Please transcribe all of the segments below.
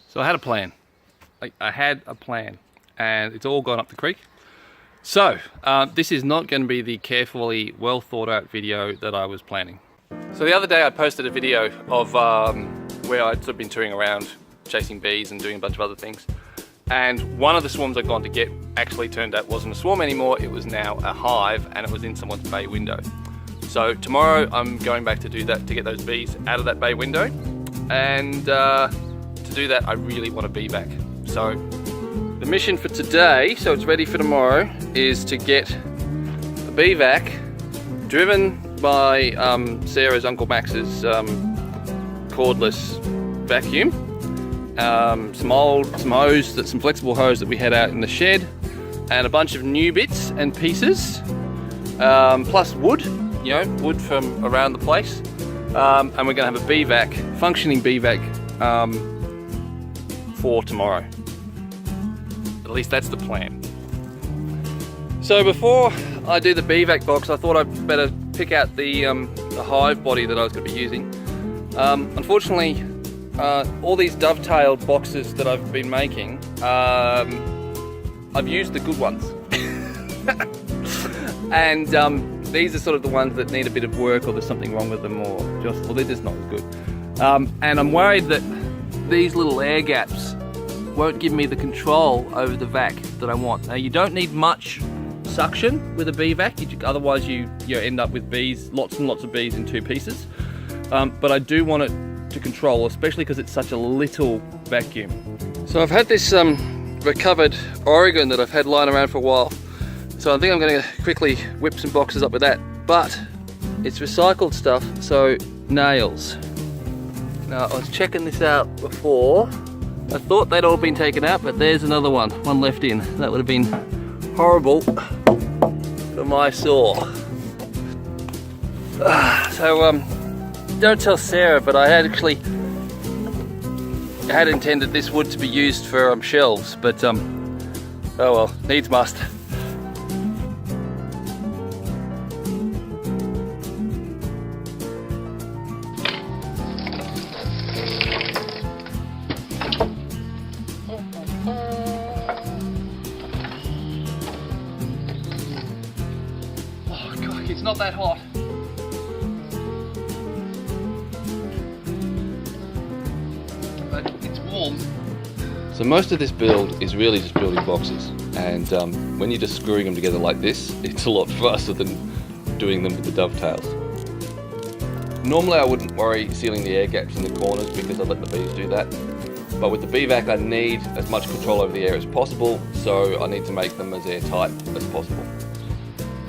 So I had a plan. I had a plan, and it's all gone up the creek. So this is not going to be the carefully, well thought out video that I was planning. So the other day I posted a video of where I'd sort of been touring around chasing bees and doing a bunch of other things. And one of the swarms I'd gone to get actually turned out wasn't a swarm anymore, it was now a hive, and it was in someone's bay window. So tomorrow I'm going back to do that, to get those bees out of that bay window. And to do that I really want a bee vac. So the mission for today, so it's ready for tomorrow, is to get a bee vac driven by Sarah's Uncle Max's cordless vacuum, some flexible hose that we had out in the shed, and a bunch of new bits and pieces, plus wood, wood from around the place, and we're going to have a bee vac, functioning bee vac, for tomorrow. At least that's the plan. So before I do the bee vac box, I thought I'd better pick out the hive body that I was going to be using. Unfortunately, all these dovetailed boxes that I've been making, I've used the good ones. And these are sort of the ones that need a bit of work, or there's something wrong with them, or they're just not as good. And I'm worried that these little air gaps won't give me the control over the vac that I want. Now, you don't need much suction with a bee vac, otherwise you end up with bees, lots and lots of bees in two pieces. But I do want it to control, especially because it's such a little vacuum. So I've had this recovered Oregon that I've had lying around for a while. So I think I'm going to quickly whip some boxes up with that. But it's recycled stuff, so nails. Now, I was checking this out before. I thought they'd all been taken out, but there's another one left in. That would have been horrible for my saw. So don't tell Sarah, but I had intended this wood to be used for shelves, but oh well, needs must. It's not that hot. But it's warm. So most of this build is really just building boxes, and when you're just screwing them together like this, it's a lot faster than doing them with the dovetails. Normally I wouldn't worry sealing the air gaps in the corners because I let the bees do that. But with the bee vac I need as much control over the air as possible, so I need to make them as airtight as possible.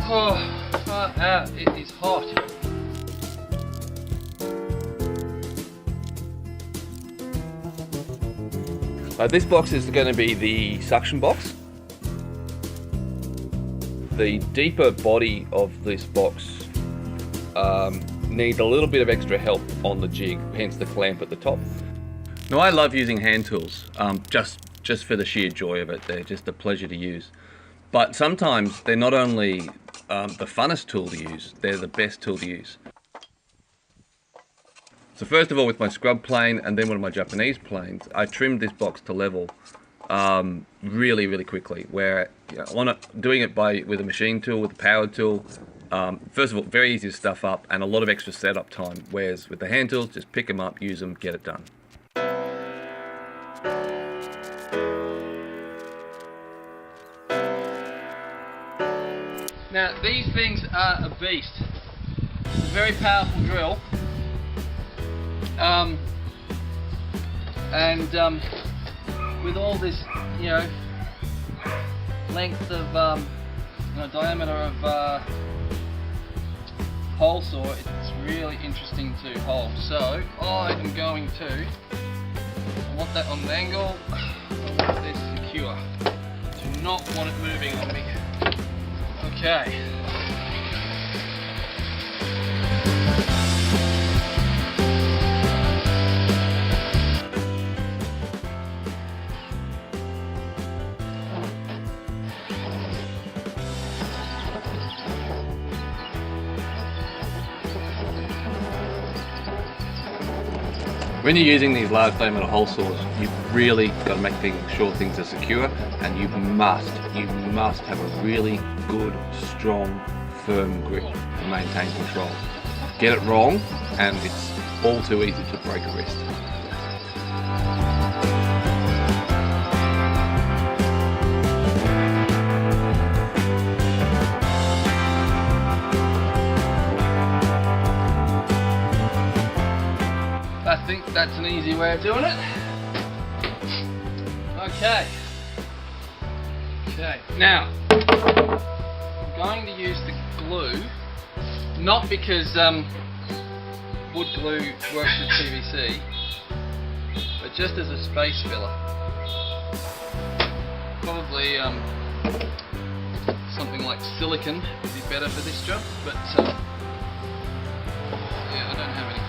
Oh, it is hot. This box is going to be the suction box. The deeper body of this box needs a little bit of extra help on the jig, hence the clamp at the top. Now, I love using hand tools, just for the sheer joy of it. They're just a pleasure to use. But sometimes they're not only the funnest tool to use, they're the best tool to use. So first of all, with my scrub plane and then one of my Japanese planes, I trimmed this box to level really, really quickly. Where doing it with a machine tool, with a power tool, first of all, very easy to stuff up and a lot of extra setup time. Whereas with the hand tools, just pick them up, use them, get it done. Now, these things are a beast. It's a very powerful drill. With all this, length of, diameter of hole saw, it's really interesting to hold. So, I am going to, I want that on an angle, I want this secure. Do not want it moving on me. Okay. When you're using these large diameter hole saws, you've really got to make sure things are secure, and you must have a really good, strong, firm grip to maintain control. Get it wrong and it's all too easy to break a wrist. I think that's an easy way of doing it. Okay. Now, I'm going to use the glue, not because wood glue works with PVC, but just as a space filler. Probably something like silicone would be better for this job, but yeah, I don't have any.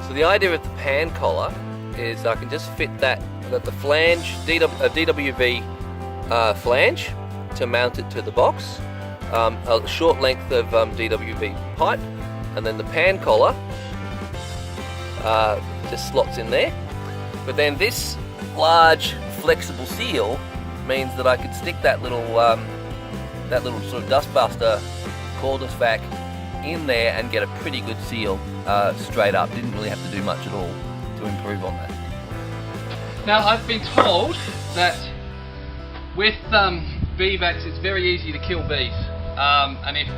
So the idea with the pan collar is I can just fit that, I've got the flange, DWV flange to mount it to the box, a short length of DWV pipe, and then the pan collar just slots in there. But then this large flexible seal means that I could stick that little sort of dustbuster cordless vac in there and get a pretty good seal straight up. Didn't really have to do much at all to improve on that. Now I've been told that with bee vacs it's very easy to kill bees, and if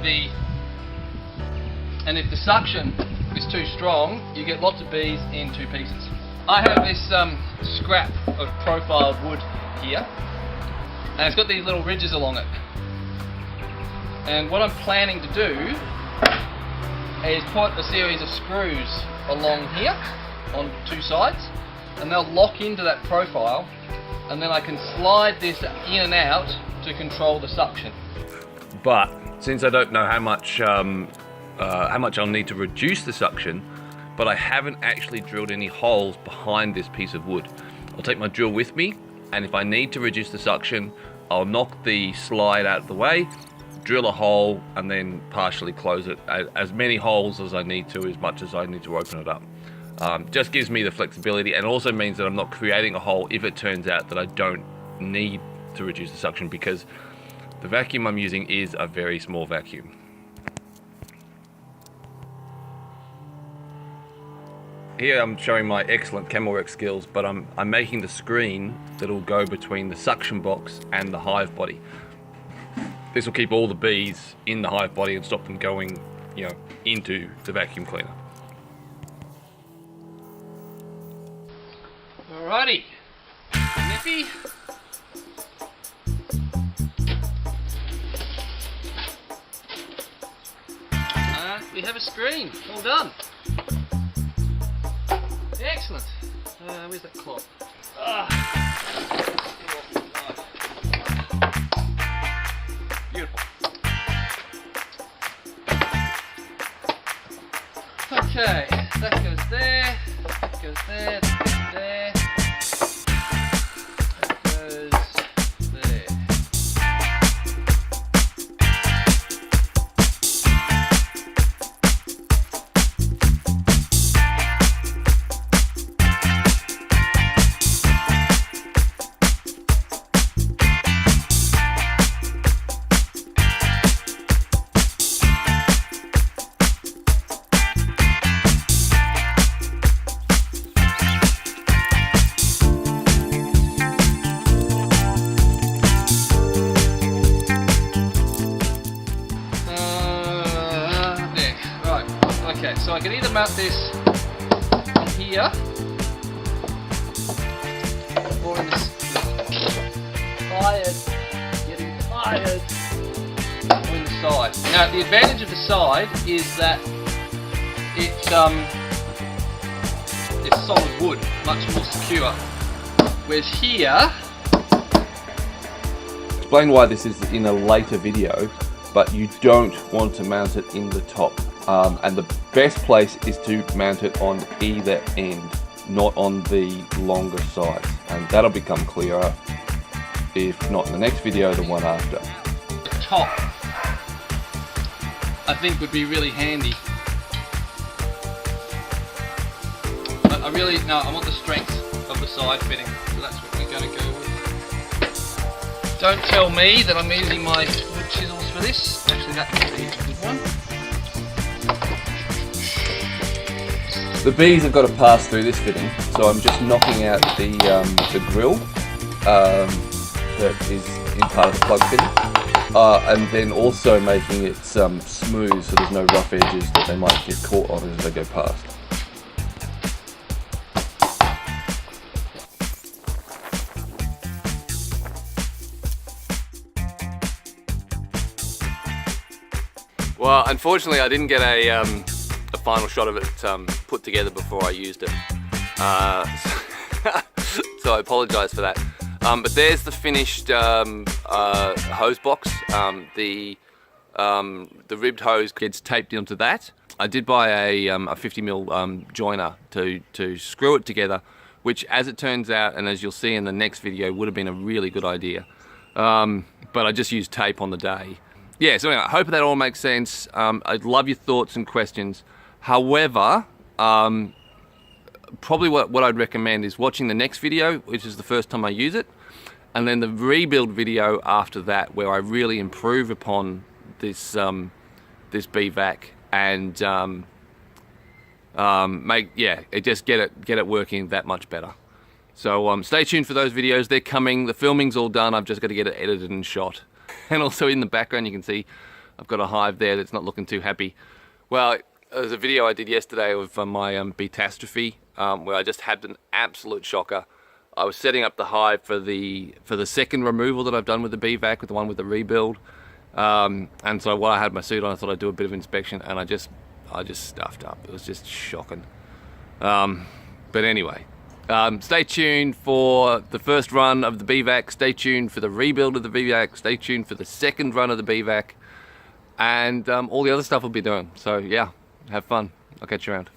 the suction is too strong, you get lots of bees in two pieces. I have this scrap of profiled wood here, and it's got these little ridges along it. And what I'm planning to do is put a series of screws along here on two sides, and they'll lock into that profile, and then I can slide this in and out to control the suction. But since I don't know how much I'll need to reduce the suction, but I haven't actually drilled any holes behind this piece of wood. I'll take my drill with me, and if I need to reduce the suction, I'll knock the slide out of the way, drill a hole, and then partially close it. As many holes as I need to, as much as I need to open it up. Just gives me the flexibility, and also means that I'm not creating a hole if it turns out that I don't need to reduce the suction, because the vacuum I'm using is a very small vacuum. Here I'm showing my excellent camel work skills, but I'm making the screen that will go between the suction box and the hive body. This will keep all the bees in the hive body and stop them going, into the vacuum cleaner. Alrighty, nippy. We have a screen, all done. Excellent. Where's that cloth? Beautiful. Okay, that goes there, that goes there, that goes there, that goes there. Okay, so I can either mount this on here or in this getting tired, or in the side. Now the advantage of the side is that it's solid wood, much more secure. Whereas here, explain why this is in a later video, but you don't want to mount it in the top. And the best place is to mount it on either end, not on the longer sides. And that'll become clearer, if not in the next video, the one after. The top, I think, would be really handy. I want the strength of the side fitting, so that's what we're going to go with. Don't tell me that I'm using my wood chisels for this. Actually, that would be a good one. The bees have got to pass through this fitting, so I'm just knocking out the grill that is in part of the plug fitting, and then also making it smooth so there's no rough edges that they might get caught on as they go past. Well, unfortunately I didn't get a final shot of it put together before I used it, so I apologise for that. But there's the finished hose box. The ribbed hose gets taped onto that. I did buy a 50mm joiner to screw it together, which, as it turns out, and as you'll see in the next video, would have been a really good idea. But I just used tape on the day. Yeah, so anyway, I hope that all makes sense. I'd love your thoughts and questions. However, probably what I'd recommend is watching the next video, which is the first time I use it, and then the rebuild video after that, where I really improve upon this this Bee Vac and just get it working that much better. So stay tuned for those videos. They're coming. The filming's all done. I've just got to get it edited and shot. And also in the background, you can see I've got a hive there that's not looking too happy. Well, there's a video I did yesterday of my Beetastrophe, where I just had an absolute shocker. I was setting up the hive for the second removal that I've done with the Bee Vac, with the one with the rebuild. And so while I had my suit on, I thought I'd do a bit of inspection, and I just stuffed up. It was just shocking. But anyway, stay tuned for the first run of the Bee Vac. Stay tuned for the rebuild of the Bee Vac. Stay tuned for the second run of the Bee Vac. And all the other stuff we'll be doing. So yeah, have fun. I'll catch you around.